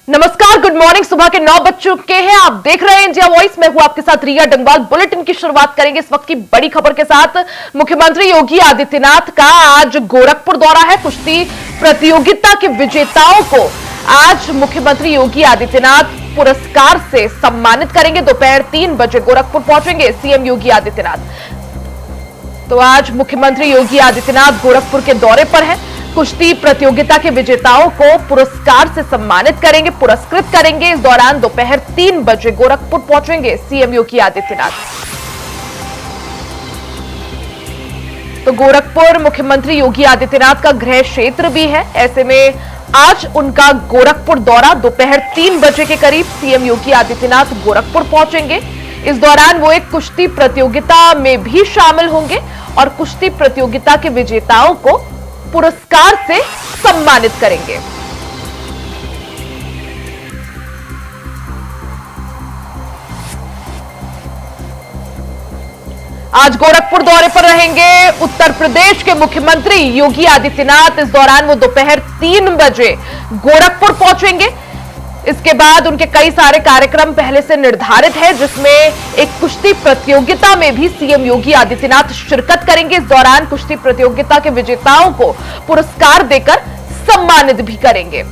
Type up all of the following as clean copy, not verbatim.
नमस्कार, good morning. सुबह के 9 बज चुके हैं। आप देख रहे हैं इंडिया वॉइस। मैं हूं आपके साथ रिया डंगवाल। बुलेटिन की शुरुआत करेंगे इस वक्त की बड़ी खबर के साथ। मुख्यमंत्री योगी आदित्यनाथ का आज गोरखपुर दौरा है। कुश्ती प्रतियोगिता के विजेताओं को आज मुख्यमंत्री योगी आदित्यनाथ पुरस्कार से सम्मानित करेंगे। दोपहर 3 बजे गोरखपुर पहुंचेंगे सीएम योगी आदित्यनाथ। तो आज मुख्यमंत्री योगी आदित्यनाथ गोरखपुर के दौरे पर हैं। कुश्ती प्रतियोगिता के विजेताओं को पुरस्कार से सम्मानित करेंगे, पुरस्कृत करेंगे। इस दौरान दोपहर 3 बजे गोरखपुर पहुंचेंगे सीएम योगी आदित्यनाथ। तो गोरखपुर मुख्यमंत्री योगी आदित्यनाथ का गृह क्षेत्र भी है। ऐसे में आज उनका गोरखपुर दौरा दोपहर 3 बजे के करीब सीएम योगी आदित्यनाथ गोरखपुर पहुंचेंगे। इस दौरान वो एक कुश्ती प्रतियोगिता में भी शामिल होंगे और कुश्ती प्रतियोगिता के विजेताओं को पुरस्कार से सम्मानित करेंगे। आज गोरखपुर दौरे पर रहेंगे उत्तर प्रदेश के मुख्यमंत्री योगी आदित्यनाथ। इस दौरान वो दोपहर 3 बजे गोरखपुर पहुंचेंगे। इसके बाद उनके कई सारे कार्यक्रम पहले से निर्धारित है, जिसमें एक कुश्ती प्रतियोगिता में भी सीएम योगी आदित्यनाथ शिरकत करेंगे। इस दौरान कुश्ती प्रतियोगिता के विजेताओं को पुरस्कार देकर सम्मानित भी करेंगे।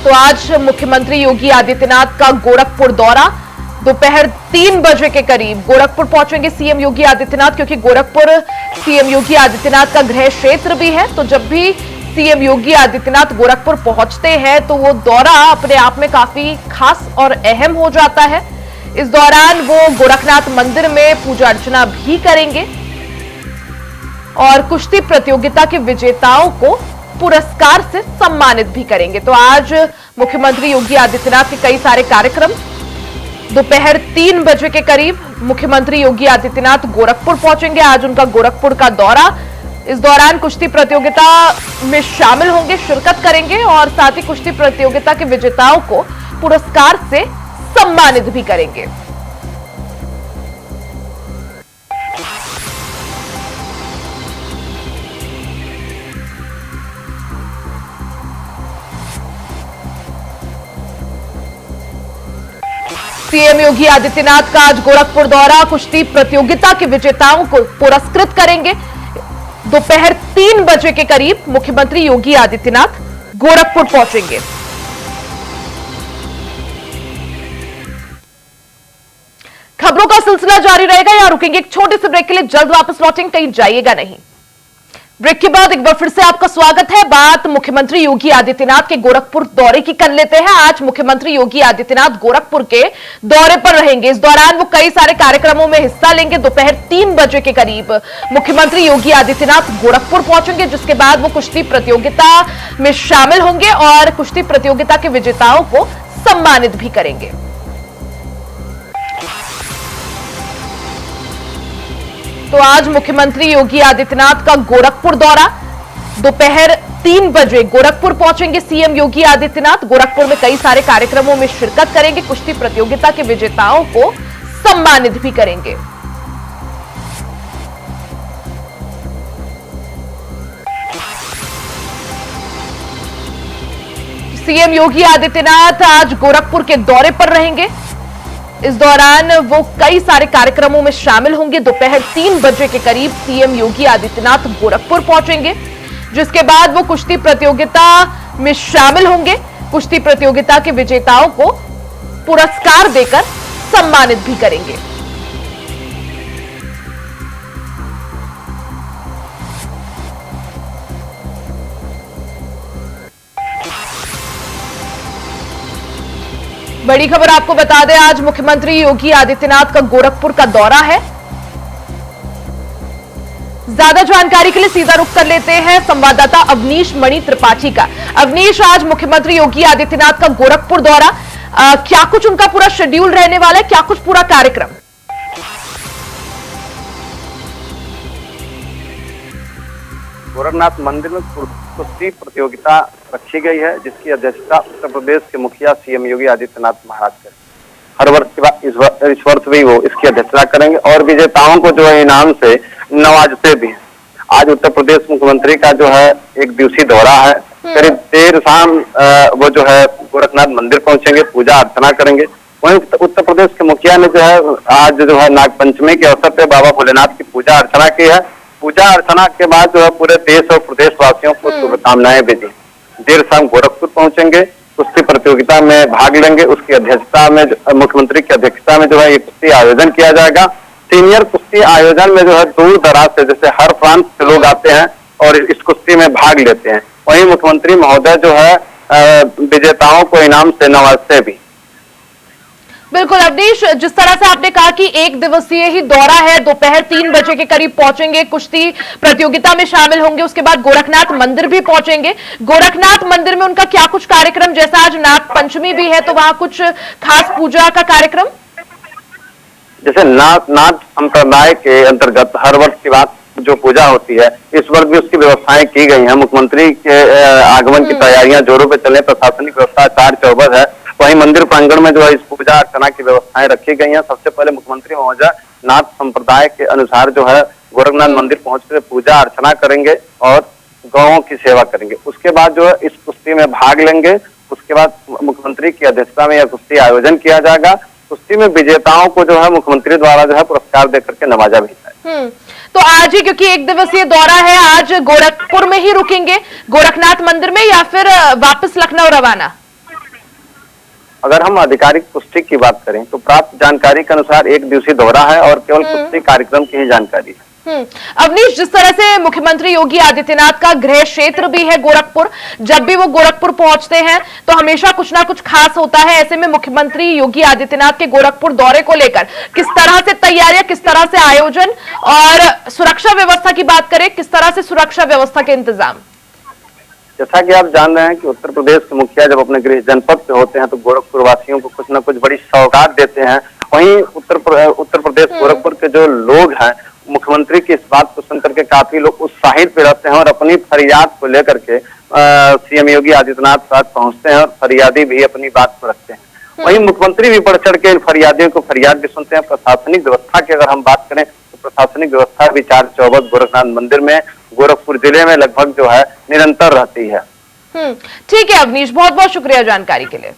तो आज मुख्यमंत्री योगी आदित्यनाथ का गोरखपुर दौरा दोपहर 3 बजे के करीब गोरखपुर पहुंचेंगे सीएम योगी आदित्यनाथ, क्योंकि गोरखपुर सीएम योगी आदित्यनाथ का गृह क्षेत्र भी है। तो जब भी सीएम योगी आदित्यनाथ गोरखपुर पहुंचते हैं तो वो दौरा अपने आप में काफी खास और अहम हो जाता है। इस दौरान वो गोरखनाथ मंदिर में पूजा अर्चना भी करेंगे और कुश्ती प्रतियोगिता के विजेताओं को पुरस्कार से सम्मानित भी करेंगे। तो आज मुख्यमंत्री योगी आदित्यनाथ के कई सारे कार्यक्रम। दोपहर 3 बजे के करीब मुख्यमंत्री योगी आदित्यनाथ गोरखपुर पहुंचेंगे। आज उनका गोरखपुर का दौरा। इस दौरान कुश्ती प्रतियोगिता में शामिल होंगे, शिरकत करेंगे और साथ ही कुश्ती प्रतियोगिता के विजेताओं को पुरस्कार से सम्मानित भी करेंगे। सीएम योगी आदित्यनाथ का आज गोरखपुर दौरा। कुश्ती प्रतियोगिता के विजेताओं को पुरस्कृत करेंगे। दोपहर 3 बजे के करीब मुख्यमंत्री योगी आदित्यनाथ गोरखपुर पहुंचेंगे। खबरों का सिलसिला जारी रहेगा। यहां रुकेंगे एक छोटे से ब्रेक के लिए, जल्द वापस लौटेंगे, कहीं जाइएगा नहीं। ब्रेक के बाद एक बार फिर से आपका स्वागत है। बात मुख्यमंत्री योगी आदित्यनाथ के गोरखपुर दौरे की कर लेते हैं। आज मुख्यमंत्री योगी आदित्यनाथ गोरखपुर के दौरे पर रहेंगे। इस दौरान वो कई सारे कार्यक्रमों में हिस्सा लेंगे। दोपहर 3 बजे के करीब मुख्यमंत्री योगी आदित्यनाथ गोरखपुर पहुंचेंगे, जिसके बाद वो कुश्ती प्रतियोगिता में शामिल होंगे और कुश्ती प्रतियोगिता के विजेताओं को सम्मानित भी करेंगे। तो आज मुख्यमंत्री योगी आदित्यनाथ का गोरखपुर दौरा। दोपहर 3 बजे गोरखपुर पहुंचेंगे सीएम योगी आदित्यनाथ। गोरखपुर में कई सारे कार्यक्रमों में शिरकत करेंगे। कुश्ती प्रतियोगिता के विजेताओं को सम्मानित भी करेंगे। सीएम योगी आदित्यनाथ आज गोरखपुर के दौरे पर रहेंगे। इस दौरान वो कई सारे कार्यक्रमों में शामिल होंगे। दोपहर 3 बजे के करीब सीएम योगी आदित्यनाथ गोरखपुर पहुंचेंगे, जिसके बाद वो कुश्ती प्रतियोगिता में शामिल होंगे। कुश्ती प्रतियोगिता के विजेताओं को पुरस्कार देकर सम्मानित भी करेंगे। बड़ी खबर आपको बता दें, आज मुख्यमंत्री योगी आदित्यनाथ का गोरखपुर का दौरा है। ज्यादा जानकारी के लिए सीधा रुख कर लेते हैं संवाददाता अवनीश मणि त्रिपाठी का। अवनीश, आज मुख्यमंत्री योगी आदित्यनाथ का गोरखपुर दौरा, क्या कुछ उनका पूरा शेड्यूल रहने वाला है, क्या कुछ पूरा कार्यक्रम? गोरखनाथ मंदिर में कुश्ती प्रतियोगिता रखी गई है, जिसकी अध्यक्षता उत्तर प्रदेश के मुखिया सीएम योगी आदित्यनाथ महाराज करें। हर वर्ष के बाद इस वर्ष भी वो इसकी अध्यक्षता करेंगे और विजेताओं को जो है इनाम से नवाजते भी हैं। आज उत्तर प्रदेश मुख्यमंत्री का जो है एक दिवसीय दौरा है करीब देर शाम वो जो है गोरखनाथ मंदिर पहुंचेंगे, पूजा अर्चना करेंगे। वहीं उत्तर प्रदेश के मुखिया ने जो है आज जो है नागपंचमी के अवसर पे बाबा भोलेनाथ की पूजा अर्चना की है। पूजा अर्चना के बाद जो है पूरे देश और प्रदेश वासियों को शुभकामनाएं भी दी। देर शाम गोरखपुर पहुंचेंगे, कुश्ती प्रतियोगिता में भाग लेंगे। उसकी अध्यक्षता में मुख्यमंत्री की अध्यक्षता में जो है ये कुश्ती आयोजन किया जाएगा। सीनियर कुश्ती आयोजन में जो है दूर दराज से जैसे हर प्रांत से लोग आते हैं और इस कुश्ती में भाग लेते हैं। वहीं मुख्यमंत्री महोदय जो है विजेताओं को इनाम से नवाजते भी। बिल्कुल अवनीश, जिस तरह से आपने कहा कि एक दिवसीय ही दौरा है, दोपहर 3 बजे के करीब पहुंचेंगे, कुश्ती प्रतियोगिता में शामिल होंगे, उसके बाद गोरखनाथ मंदिर भी पहुंचेंगे। गोरखनाथ मंदिर में उनका क्या कुछ कार्यक्रम, जैसा आज नाग पंचमी भी है तो वहां कुछ खास पूजा का कार्यक्रम? जैसे नाथ संप्रदाय के अंतर्गत हर वर्ष की बात जो पूजा होती है, इस वर्ष भी उसकी व्यवस्थाएं की गई हैं। मुख्यमंत्री के आगमन की तैयारियां जोरों पे चले, प्रशासनिक व्यवस्था चार चौबंद है। वहीं मंदिर प्रांगण में जो है इस पूजा अर्चना की व्यवस्थाएं रखी गई हैं। सबसे पहले मुख्यमंत्री महोदय नाथ संप्रदाय के अनुसार जो है गोरखनाथ मंदिर पहुंचकर पूजा अर्चना करेंगे और गौओं की सेवा करेंगे। उसके बाद जो है इस कुश्ती में भाग लेंगे। उसके बाद मुख्यमंत्री की अध्यक्षता में यह कुश्ती आयोजन किया जाएगा। कुश्ती में विजेताओं को जो है मुख्यमंत्री द्वारा जो है पुरस्कार देकर के नवाजा भी है। तो आज ही, क्योंकि एक दिवसीय दौरा है, आज गोरखपुर में ही रुकेंगे गोरखनाथ मंदिर में या फिर वापस लखनऊ रवाना? अगर हम आधिकारिक पुष्टि की बात करें तो प्राप्त जानकारी के अनुसार एक दिवसीय दौरा है और केवल पुष्टि कार्यक्रम की ही जानकारी है। अवनीश, जिस तरह से मुख्यमंत्री योगी आदित्यनाथ का गृह क्षेत्र भी है गोरखपुर, जब भी वो गोरखपुर पहुंचते हैं तो हमेशा कुछ ना कुछ खास होता है। ऐसे में मुख्यमंत्री योगी आदित्यनाथ के गोरखपुर दौरे को लेकर किस तरह से तैयारियां, किस तरह से आयोजन और सुरक्षा व्यवस्था की बात करें, किस तरह से सुरक्षा व्यवस्था के इंतजाम? जैसा कि आप जान रहे हैं कि उत्तर प्रदेश के मुखिया जब अपने गृह जनपद पे होते हैं तो गोरखपुर वासियों को कुछ न कुछ बड़ी सौगात देते हैं। वहीं उत्तर प्रदेश गोरखपुर के जो लोग हैं, मुख्यमंत्री की इस बात को सुनकर के काफी लोग उत्साहित भी रहते हैं और अपनी फरियाद को लेकर के सीएम योगी आदित्यनाथ के साथ पहुंचते हैं और फरियादी भी अपनी बात को रखते हैं। वहीं मुख्यमंत्री भी बढ़ चढ़ के इन फरियादियों को फरियाद भी सुनते हैं। प्रशासनिक व्यवस्था की अगर हम बात करें तो प्रशासनिक व्यवस्था भी चार चौबंद गोरखनाथ मंदिर में गोरखपुर जिले में लगभग जो है निरंतर रहती है। ठीक है अवनीश, बहुत बहुत शुक्रिया जानकारी के लिए।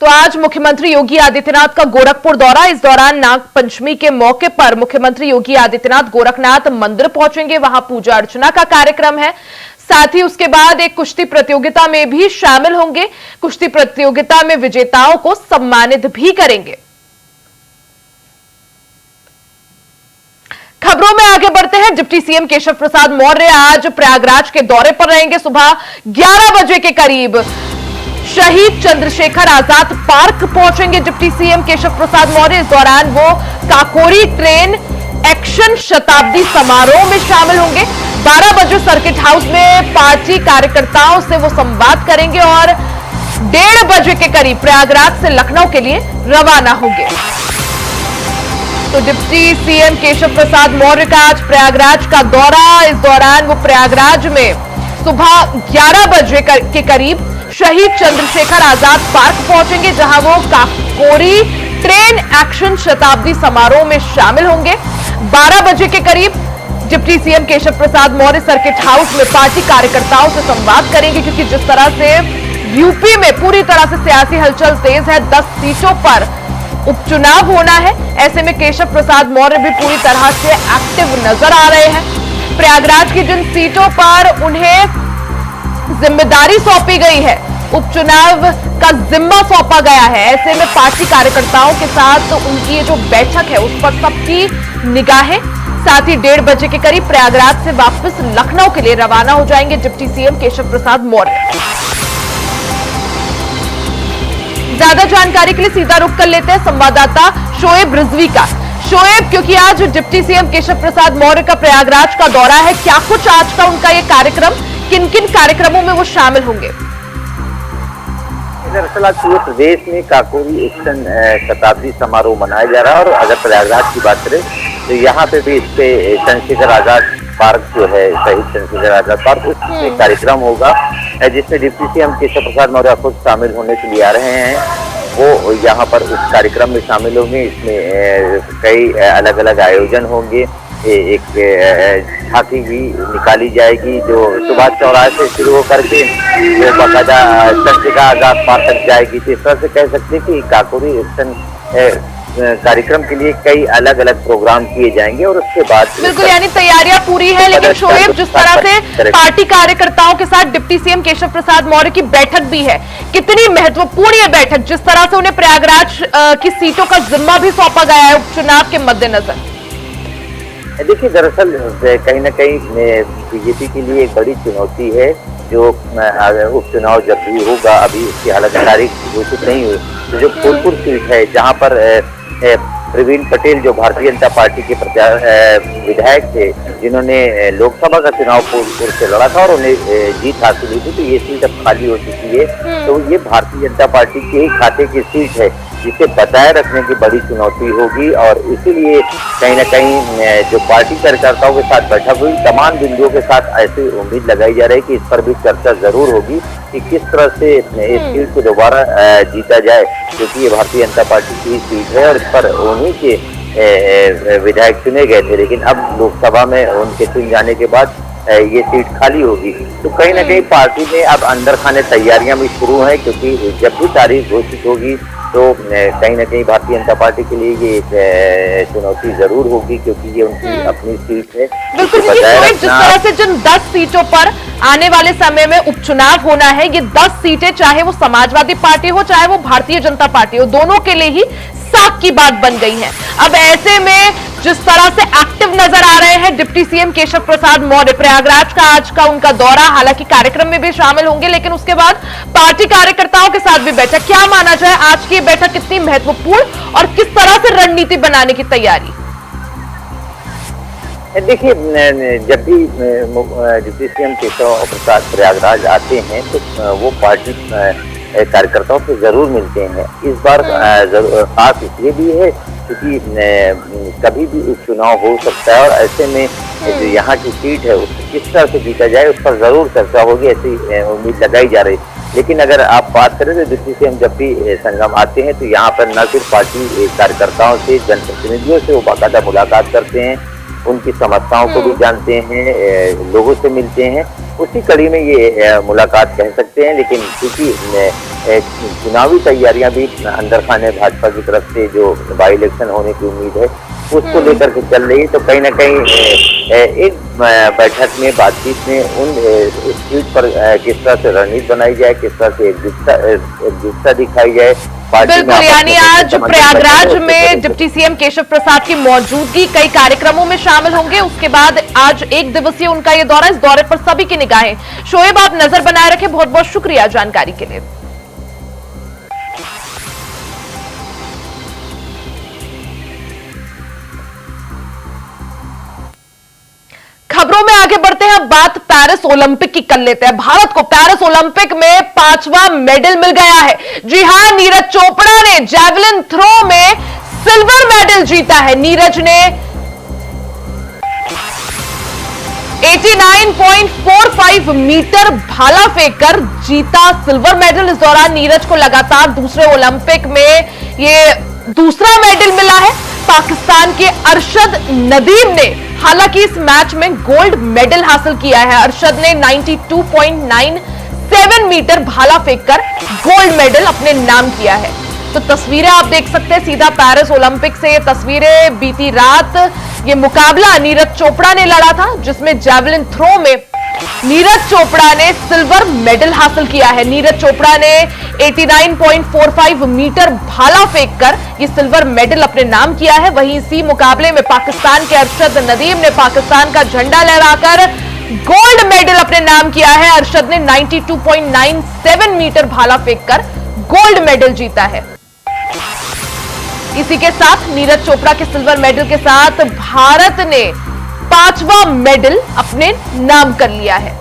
तो आज मुख्यमंत्री योगी आदित्यनाथ का गोरखपुर दौरा, इस दौरान नाग पंचमी के मौके पर मुख्यमंत्री योगी आदित्यनाथ गोरखनाथ मंदिर पहुंचेंगे, वहां पूजा अर्चना का कार्यक्रम है। साथ ही उसके बाद एक कुश्ती प्रतियोगिता में भी शामिल होंगे। कुश्ती प्रतियोगिता में विजेताओं को सम्मानित भी करेंगे। खबरों में आगे बढ़ते हैं। डिप्टी सीएम केशव प्रसाद मौर्य आज प्रयागराज के दौरे पर रहेंगे। सुबह 11 बजे के करीब शहीद चंद्रशेखर आजाद पार्क पहुंचेंगे डिप्टी सीएम केशव प्रसाद मौर्य। इस दौरान वो काकोरी ट्रेन एक्शन शताब्दी समारोह में शामिल होंगे। 12 बजे सर्किट हाउस में पार्टी कार्यकर्ताओं से वो संवाद करेंगे और 1:30 बजे के करीब प्रयागराज से लखनऊ के लिए रवाना होंगे। तो डिप्टी सीएम केशव प्रसाद मौर्य का आज प्रयागराज का दौरा, इस दौरान वो प्रयागराज में सुबह 11 बजे के करीब शहीद चंद्रशेखर आजाद पार्क पहुंचेंगे, जहां वो काकोरी ट्रेन एक्शन शताब्दी समारोह में शामिल होंगे। 12 बजे के करीब deputy CM Keshav Prasad Maurya circuit house में पार्टी कार्यकर्ताओं से संवाद करेंगे, क्योंकि जिस तरह से यूपी में पूरी तरह से सियासी हलचल तेज है, 10 सीटों पर उपचुनाव होना है। ऐसे में केशव प्रसाद मौर्य भी पूरी तरह से एक्टिव नजर आ रहे हैं। प्रयागराज की जिन सीटों पर उन्हें जिम्मेदारी सौंपी गई है, उपचुनाव का जिम्मा सौंपा गया है, ऐसे में पार्टी कार्यकर्ताओं के साथ उनकी ये जो बैठक है उस पर सबकी निगाहें। साथ ही 1:30 बजे के करीब प्रयागराज से वापस लखनऊ के लिए रवाना हो जाएंगे डिप्टी सीएम केशव प्रसाद मौर्य। ज्यादा जानकारी के लिए सीधा रुख कर लेते हैं संवाददाता शोएब रिजवी का। शोएब, क्योंकि आज डिप्टी सीएम केशव प्रसाद मौर्य का प्रयागराज का दौरा है, क्या कुछ आज का उनका ये कार्यक्रम, किन किन कार्यक्रमों में वो शामिल होंगे? दरअसल आज पूरे प्रदेश में काकोरी एक्शन शताब्दी समारोह मनाया जा रहा है और अगर प्रयागराज की बात करें तो यहाँ पे भी इस पे चंद्रशेखर आजाद पार्क जो है, शहीद चंद्रशेखर आजाद पार्क, उसमें कार्यक्रम होगा जिसमें डिप्टी सीएम केशव प्रसाद मौर्य खुद शामिल होने के लिए आ रहे हैं। वो यहाँ पर उस कार्यक्रम में शामिल होंगे। इसमें कई अलग अलग आयोजन होंगे एक झांकी भी निकाली जाएगी जो सुभाष चौराहे से शुरू होकर के वो बाकायदा चंद्रिका आजाद पार्क तक जाएगी। तो इस तरह से कह सकते हैं कि काकोरी एक्शन कार्यक्रम के लिए कई अलग अलग प्रोग्राम किए जाएंगे और उसके बाद बिल्कुल, यानी तैयारियां पूरी है। लेकिन शोएब, जिस तरह से पार्टी कार्यकर्ताओं के साथ डिप्टी सीएम केशव प्रसाद मौर्य की बैठक भी है, कितनी महत्वपूर्ण ये बैठक, जिस तरह से उन्हें प्रयागराज की सीटों का जिम्मा भी सौंपा गया है उपचुनाव के मद्देनजर? देखिए, दरअसल कहीं ना कहीं बीजेपी के लिए एक बड़ी चुनौती है जो उपचुनाव जब भी होगा, अभी उसकी हालत तारीख घोषित नहीं हुई, तो जो फूलपुर सीट है जहां पर प्रवीण पटेल जो भारतीय जनता पार्टी के विधायक थे, जिन्होंने लोकसभा का चुनाव फूलपुर से लड़ा था और उन्हें जीत हासिल हुई थी, तो ये सीट अब खाली हो चुकी है। तो ये भारतीय जनता पार्टी के ही खाते की सीट है जिसे बचाए रखने की बड़ी चुनौती होगी और इसीलिए कहीं ना कहीं जो पार्टी कार्यकर्ताओं के साथ बैठक हुई, तमाम बिंदुओं के साथ ऐसी उम्मीद लगाई जा रही है कि इस पर भी चर्चा जरूर होगी कि किस तरह से इस सीट को दोबारा जीता जाए, क्योंकि ये भारतीय जनता पार्टी की सीट है और इस पर उन्हीं के विधायक चुने गए थे, लेकिन अब लोकसभा में उनके चुन जाने के बाद ये सीट खाली होगी। तो कहीं ना कहीं पार्टी में अब अंदर खाने तैयारियां भी शुरू हैं, क्योंकि जब भी तारीख घोषित होगी तो कहीं ना कहीं भारतीय जनता पार्टी के लिए ये चुनौती जरूर होगी, क्योंकि ये उनकी अपनी सीट है। बिल्कुल, जिस तरह से जिन 10 सीटों पर आने वाले समय में उपचुनाव होना है, ये 10 सीटें चाहे वो समाजवादी पार्टी हो चाहे वो भारतीय जनता पार्टी हो, दोनों के लिए ही साख की बात बन गई है। अब ऐसे में जिस तरह से एक्टिव नजर आ रहे हैं डिप्टी सीएम केशव प्रसाद मौर्य, प्रयागराज का आज का उनका दौरा, हालांकि कार्यक्रम में भी शामिल होंगे, लेकिन उसके बाद पार्टी कार्यकर्ताओं के साथ भी बैठक, क्या माना जाए आज की बैठक कितनी महत्वपूर्ण और किस तरह से रणनीति बनाने की तैयारी? देखिए, जब भी डिप्टी सीएम केशव प्रसाद प्रयागराज आते हैं तो वो पार्टी कार्यकर्ताओं से जरूर मिलते हैं। इस बार खास इसलिए भी है क्योंकि कभी भी उपचुनाव हो सकता है और ऐसे में जो यहाँ की सीट है उसको किस तरह से जीता जाए उस पर जरूर चर्चा होगी, ऐसी उम्मीद लगाई जा रही। लेकिन अगर आप बात करें तो डिप्टी सीएम जब भी संगम आते हैं तो यहाँ पर न सिर्फ पार्टी कार्यकर्ताओं से, जनप्रतिनिधियों से वो बाकायदा मुलाकात करते हैं, उनकी समस्याओं को भी जानते हैं, लोगों से मिलते हैं। उसी कड़ी में ये मुलाकात कह सकते हैं। लेकिन क्योंकि चुनावी तैयारियां भी अंदर खाने भाजपा की तरफ से जो बाई इलेक्शन होने की उम्मीद है उसको लेकर के चल रही है, तो कहीं ना कहीं एक बैठक में, बातचीत में उन सीट पर किस तरह से रणनीति बनाई जाए, किस तरह से एकजुटता दिखाई जाए। बिल्कुल, यानी आज प्रयागराज में डिप्टी सीएम केशव प्रसाद की मौजूदगी, कई कार्यक्रमों में शामिल होंगे। उसके बाद आज 1 दिवसीय उनका ये दौरा, इस दौरे पर सभी की निगाहें। शोएब, आप नजर बनाए रखें, बहुत बहुत शुक्रिया जानकारी के लिए। खबरों में आगे बढ़ते हैं, बात पेरिस ओलंपिक की कर लेते हैं। भारत को पेरिस ओलंपिक में 5वां मेडल मिल गया है। जी हां, नीरज चोपड़ा ने जैवलिन थ्रो में सिल्वर मेडल जीता है। नीरज ने 89.45 मीटर भाला फेंककर जीता सिल्वर मेडल। इस दौरान नीरज को लगातार दूसरे ओलंपिक में ये दूसरा मेडल मिला है। पाकिस्तान के अरशद नदीम ने हालांकि इस मैच में गोल्ड मेडल हासिल किया है। अरशद ने 92.97 मीटर भाला फेंककर गोल्ड मेडल अपने नाम किया है। तो तस्वीरें आप देख सकते हैं सीधा पेरिस ओलंपिक से। ये तस्वीरें बीती रात ये मुकाबला नीरज चोपड़ा ने लड़ा था, जिसमें जैवलिन थ्रो में नीरज चोपड़ा ने सिल्वर मेडल हासिल किया है। नीरज चोपड़ा ने 89.45 मीटर भाला फेंककर ये सिल्वर मेडल अपने नाम किया है। वहीं इसी मुकाबले में पाकिस्तान के अरशद नदीम ने पाकिस्तान का झंडा लहराकर गोल्ड मेडल अपने नाम किया है। अरशद ने 92.97 मीटर भाला फेंककर गोल्ड मेडल जीता है। इसी के साथ नीरज चोपड़ा के सिल्वर मेडल के साथ भारत ने 5वां मेडल अपने नाम कर लिया है।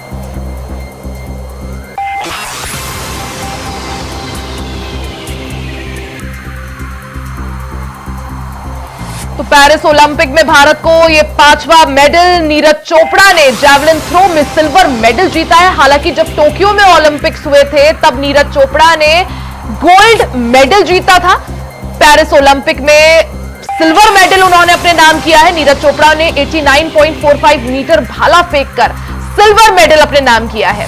तो पेरिस ओलंपिक में भारत को ये 5वां मेडल, नीरज चोपड़ा ने जैवलिन थ्रो में सिल्वर मेडल जीता है। हालांकि जब टोक्यो में ओलंपिक्स हुए थे तब नीरज चोपड़ा ने गोल्ड मेडल जीता था। पेरिस ओलंपिक में सिल्वर मेडल उन्होंने अपने नाम किया है। नीरज चोपड़ा ने 89.45 मीटर भाला फेंककर सिल्वर मेडल अपने नाम किया है।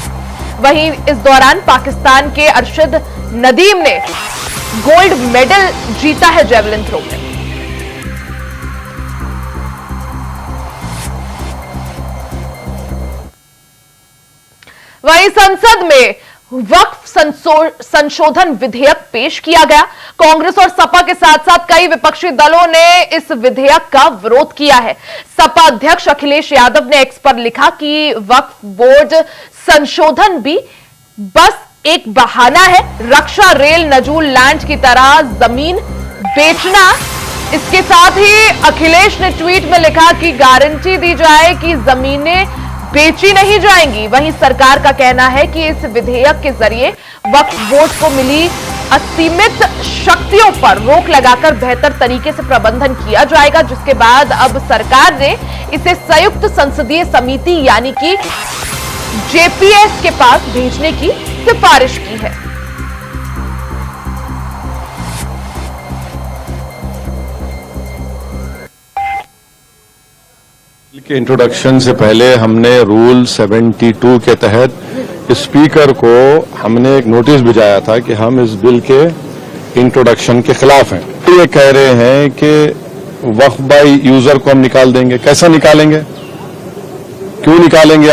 वहीं इस दौरान पाकिस्तान के अरशद नदीम ने गोल्ड मेडल जीता है जेवलिन थ्रो में। वहीं संसद में वक्फ संशोधन विधेयक पेश किया गया। कांग्रेस और सपा के साथ साथ कई विपक्षी दलों ने इस विधेयक का विरोध किया है। सपा अध्यक्ष अखिलेश यादव ने एक्स पर लिखा कि वक्फ बोर्ड संशोधन भी बस एक बहाना है, रक्षा रेल नजूल लैंड की तरह जमीन बेचना। इसके साथ ही अखिलेश ने ट्वीट में लिखा कि गारंटी दी जाए कि जमीनें बेची नहीं जाएंगी। वहीं सरकार का कहना है कि इस विधेयक के जरिए वक्फ बोर्ड को मिली असीमित शक्तियों पर रोक लगाकर बेहतर तरीके से प्रबंधन किया जाएगा, जिसके बाद अब सरकार ने इसे संयुक्त संसदीय समिति यानी कि जेपीएस के पास भेजने की सिफारिश की है। के इंट्रोडक्शन से पहले हमने रूल 72 के तहत स्पीकर को हमने एक नोटिस भिजाया था कि हम इस बिल के इंट्रोडक्शन के खिलाफ हैं। ये कह रहे हैं कि वक्फ बाई यूजर को हम निकाल देंगे। कैसा निकालेंगे, क्यों निकालेंगे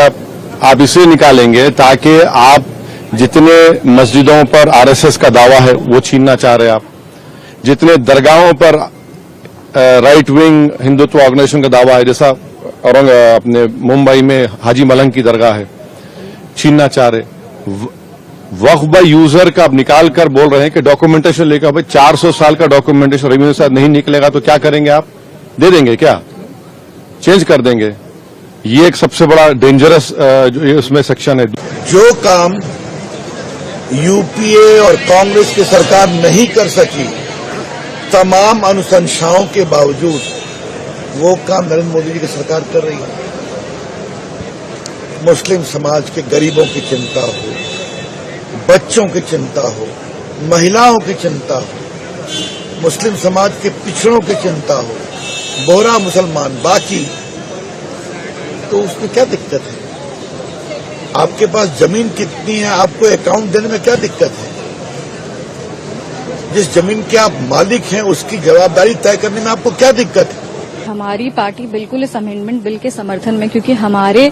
आप इसलिए निकालेंगे ताकि आप जितने मस्जिदों पर आरएसएस का दावा है वो छीनना चाह रहे हैं, आप जितने दरगाहों पर राइट विंग हिंदुत्व ऑर्गेनाइजेशन का दावा है, जैसा अपने मुंबई में हाजी मलंग की दरगाह है, छीनना चाह रहे। वक्फ बाई यूजर का आप निकाल कर बोल रहे हैं कि डॉक्यूमेंटेशन लेकर भाई 400 साल का डॉक्यूमेंटेशन रेवेन्यू से नहीं निकलेगा तो क्या करेंगे, आप दे देंगे क्या, चेंज कर देंगे। ये एक सबसे बड़ा डेंजरस जो इसमें सेक्शन है। जो काम यूपीए और कांग्रेस की सरकार नहीं कर सकी, तमाम अनुशंसाओं के बावजूद वो काम नरेंद्र मोदी जी की सरकार कर रही है। मुस्लिम समाज के गरीबों की चिंता हो, बच्चों की चिंता हो, महिलाओं की चिंता हो, मुस्लिम समाज के पिछड़ों की चिंता हो, बोहरा मुसलमान बाकी, तो उसमें क्या दिक्कत है? आपके पास जमीन कितनी है, आपको अकाउंट देने में क्या दिक्कत है? जिस जमीन के आप मालिक हैं उसकी जवाबदारी तय करने में आपको क्या दिक्कत है? हमारी पार्टी बिल्कुल इस अमेंडमेंट बिल के समर्थन में, क्योंकि हमारे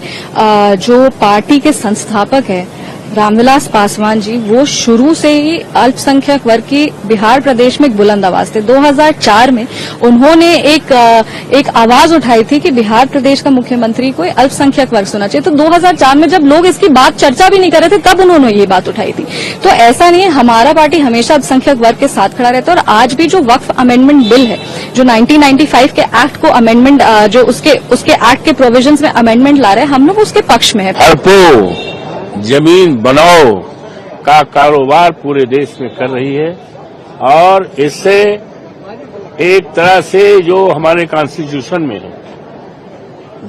जो पार्टी के संस्थापक हैं रामविलास पासवान जी, वो शुरू से ही अल्पसंख्यक वर्ग की बिहार प्रदेश में एक बुलंद आवाज थे। 2004 में उन्होंने एक आवाज उठाई थी कि बिहार प्रदेश का मुख्यमंत्री कोई अल्पसंख्यक वर्ग होना चाहिए। तो 2004 में जब लोग इसकी बात चर्चा भी नहीं कर रहे थे, तब उन्होंने ये बात उठाई थी। तो ऐसा नहीं है, हमारा पार्टी हमेशा अल्पसंख्यक वर्ग के साथ खड़ा रहता है। और आज भी जो वक्फ अमेंडमेंट बिल है, जो 1995 के एक्ट को अमेंडमेंट, जो उसके एक्ट के प्रोविजंस में अमेंडमेंट ला रहे हैं, हम लोग उसके पक्ष में है। जमीन बनाओ का कारोबार पूरे देश में कर रही है और इससे एक तरह से जो हमारे कॉन्स्टिट्यूशन में है,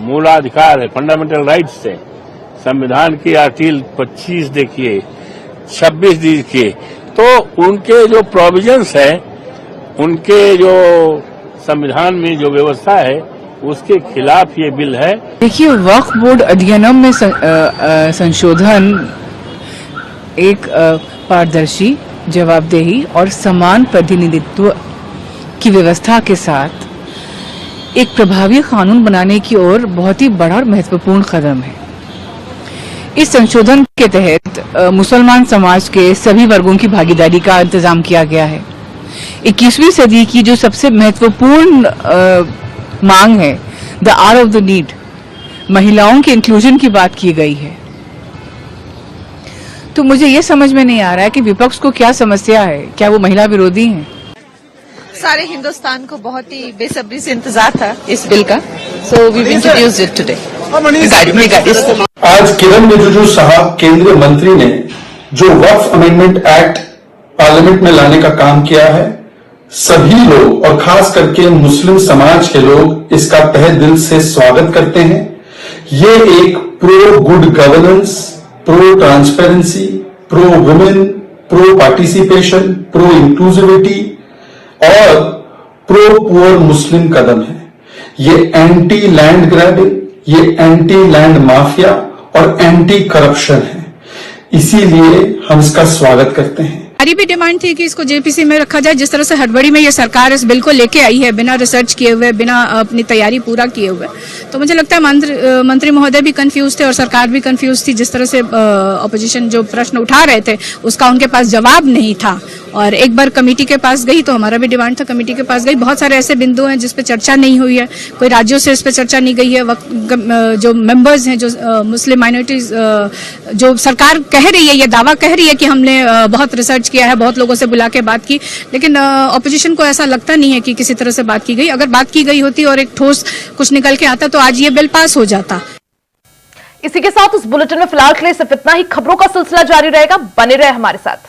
मूलाधिकार है, फंडामेंटल राइट्स है, संविधान की आर्टिकल 25 देखिए, 26 देखिए, तो उनके जो प्रोविजंस है, उनके जो संविधान में जो व्यवस्था है उसके खिलाफ ये बिल है। देखिए, वक्फ बोर्ड अधिनियम में संशोधन एक पारदर्शी, जवाबदेही और समान प्रतिनिधित्व की व्यवस्था के साथ एक प्रभावी कानून बनाने की ओर बहुत ही बड़ा और महत्वपूर्ण कदम है। इस संशोधन के तहत मुसलमान समाज के सभी वर्गों की भागीदारी का इंतजाम किया गया है। 21वीं सदी की जो सबसे महत्वपूर्ण मांग है, the hour of the need, महिलाओं के इंक्लूजन की बात की गई है। तो मुझे ये समझ में नहीं आ रहा है कि विपक्ष को क्या समस्या है, क्या वो महिला विरोधी हैं? सारे हिंदुस्तान को बहुत ही बेसब्री से इंतजार था इस बिल का, so we introduced it today. आज किरण रिजिजू साहब केंद्रीय मंत्री ने जो वक्फ अमेंडमेंट एक्ट पार्लियामेंट में लाने का काम किया है, सभी लोग और खास करके मुस्लिम समाज के लोग इसका तहे दिल से स्वागत करते हैं। ये एक pro good governance, pro transparency, pro women, pro participation, pro inclusivity और प्रो पुअर मुस्लिम कदम है। ये एंटी लैंड ग्रैबिंग, ये एंटी लैंड माफिया और एंटी करप्शन है। इसीलिए हम इसका स्वागत करते हैं। हमारी भी डिमांड थी कि इसको जेपीसी में रखा जाए। जिस तरह से हड़बड़ी में ये सरकार इस बिल को लेके आई है, बिना रिसर्च किए हुए, बिना अपनी तैयारी पूरा किए हुए, तो मुझे लगता है मंत्री महोदय भी कंफ्यूज थे और सरकार भी कंफ्यूज थी। जिस तरह से ऑपोजिशन जो प्रश्न उठा रहे थे उसका उनके पास जवाब नहीं था। और एक बार कमेटी के पास गई तो हमारा भी डिमांड था, कमेटी के पास गई, बहुत सारे ऐसे बिंदु हैं जिस पे चर्चा नहीं हुई है, कोई राज्यों से इस पे चर्चा नहीं गई है। जो मेंबर्स हैं, जो मुस्लिम माइनॉरिटीज, जो सरकार कह रही है, ये दावा कह रही है कि हमने बहुत रिसर्च किया है, बहुत लोगों से बुला के बात की, लेकिन ऑपोजिशन को ऐसा लगता नहीं है कि किसी तरह से बात की गई। अगर बात की गई होती और एक ठोस कुछ निकल के आता तो आज ये बिल पास हो जाता। इसी के साथ इस बुलेटिन में फिलहाल के लिए सिर्फ इतना ही। खबरों का सिलसिला जारी रहेगा, बने रहे हमारे साथ।